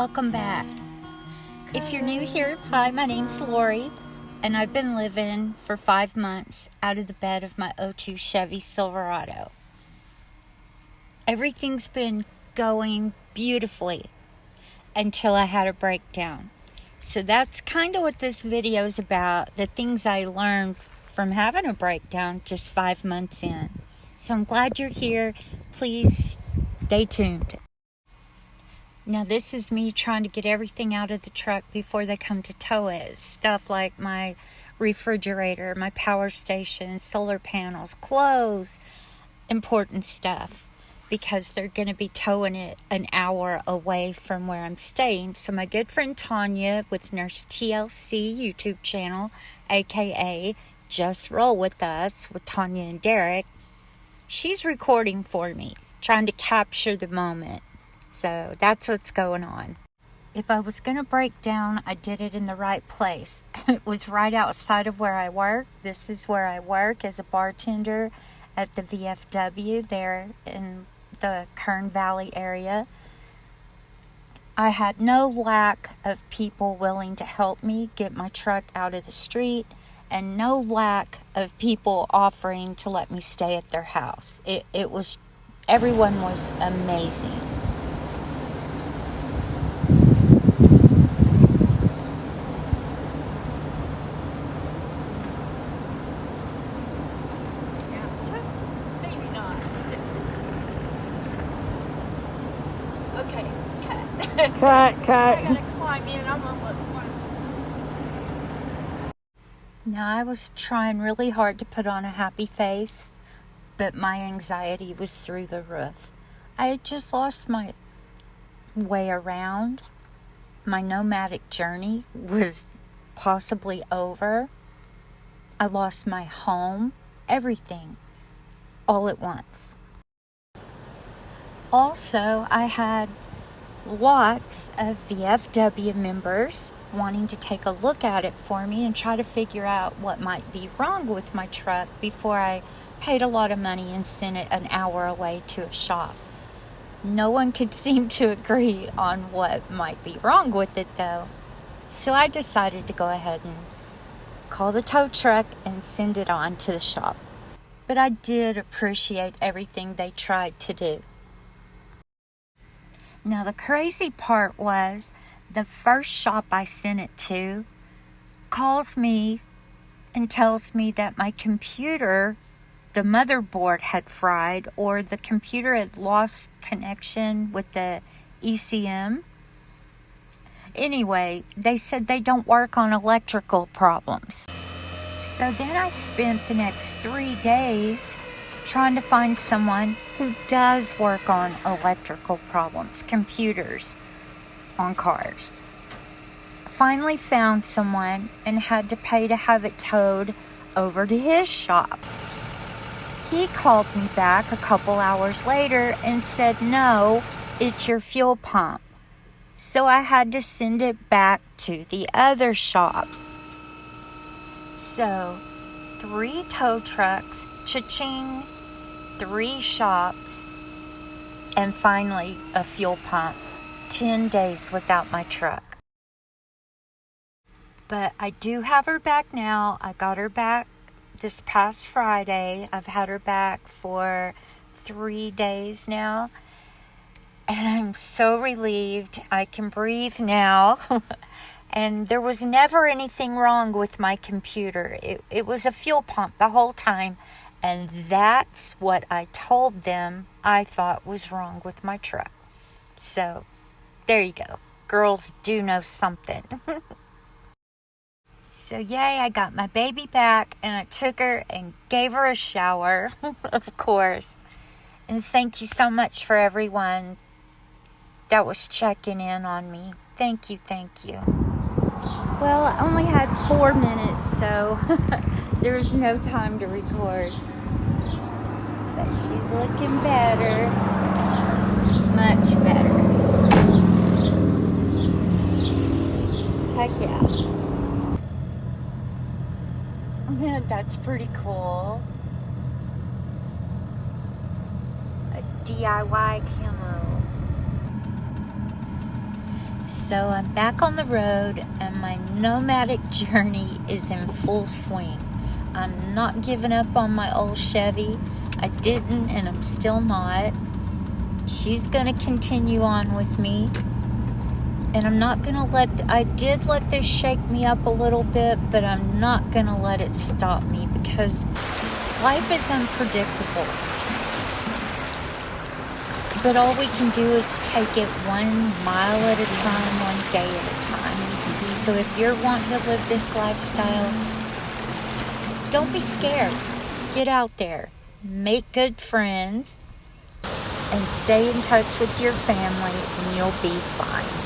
welcome back. If you're new here, hi, my name's Lori, and I've been living for 5 months out of the bed of my '02 Chevy Silverado. Everything's been going beautifully until I had a breakdown. So that's kind of what this video is about, the things I learned from having a breakdown just 5 months in. So I'm glad you're here. Please stay tuned. Now this is me trying to get everything out of the truck before they come to tow it. Stuff like my refrigerator, my power station, solar panels, clothes, important stuff, because they're going to be towing it an hour away from where I'm staying. So my good friend Tanya with Nurse TLC YouTube channel, aka Just Roll With Us with Tanya and Derek, she's recording for me, trying to capture the moment. So that's what's going on. If I was going to break down, I did it in the right place. It was right outside of where I work. This is where I work as a bartender at the VFW there in the Kern Valley area. I had no lack of people willing to help me get my truck out of the street, and no lack of people offering to let me stay at their house. Everyone was amazing. Okay, Cut. I gotta climb in. I'm gonna look for Now, I was trying really hard to put on a happy face, but my anxiety was through the roof. I had just lost my way around. My nomadic journey was possibly over. I lost my home, everything, all at once. Also, I had lots of VFW members wanting to take a look at it for me and try to figure out what might be wrong with my truck before I paid a lot of money and sent it an hour away to a shop. No one could seem to agree on what might be wrong with it though. So I decided to go ahead and call the tow truck and send it on to the shop. But I did appreciate everything they tried to do. Now the crazy part was, the first shop I sent it to calls me and tells me that my computer, the motherboard had fried, or the computer had lost connection with the ECM. Anyway, they said they don't work on electrical problems. So then I spent the next 3 days trying to find someone who does work on electrical problems, computers, on cars. Finally found someone and had to pay to have it towed over to his shop. He called me back a couple hours later and said, no, it's your fuel pump. So I had to send it back to the other shop. So 3 tow trucks, cha-ching, 3 shops, and finally a fuel pump. 10 days without my truck. But I do have her back now. I got her back this past Friday. I've had her back for 3 days now. And I'm so relieved. I can breathe now. And there was never anything wrong with my computer. It was a fuel pump the whole time. And that's what I told them I thought was wrong with my truck. So, there you go. Girls do know something. So, yay, I got my baby back, and I took her and gave her a shower, of course. And thank you so much for everyone that was checking in on me. Thank you. Well, I only had 4 minutes, so there was no time to record. But she's looking better. Much better. Heck yeah. That's pretty cool. A DIY camo. So I'm back on the road, and my nomadic journey is in full swing. I'm not giving up on my old Chevy. I didn't, and I'm still not. She's going to continue on with me. And I'm not going to I did let this shake me up a little bit, but I'm not going to let it stop me, because life is unpredictable. But all we can do is take it 1 mile at a time, 1 day at a time. So if you're wanting to live this lifestyle, don't be scared. Get out there. Make good friends. And stay in touch with your family, and you'll be fine.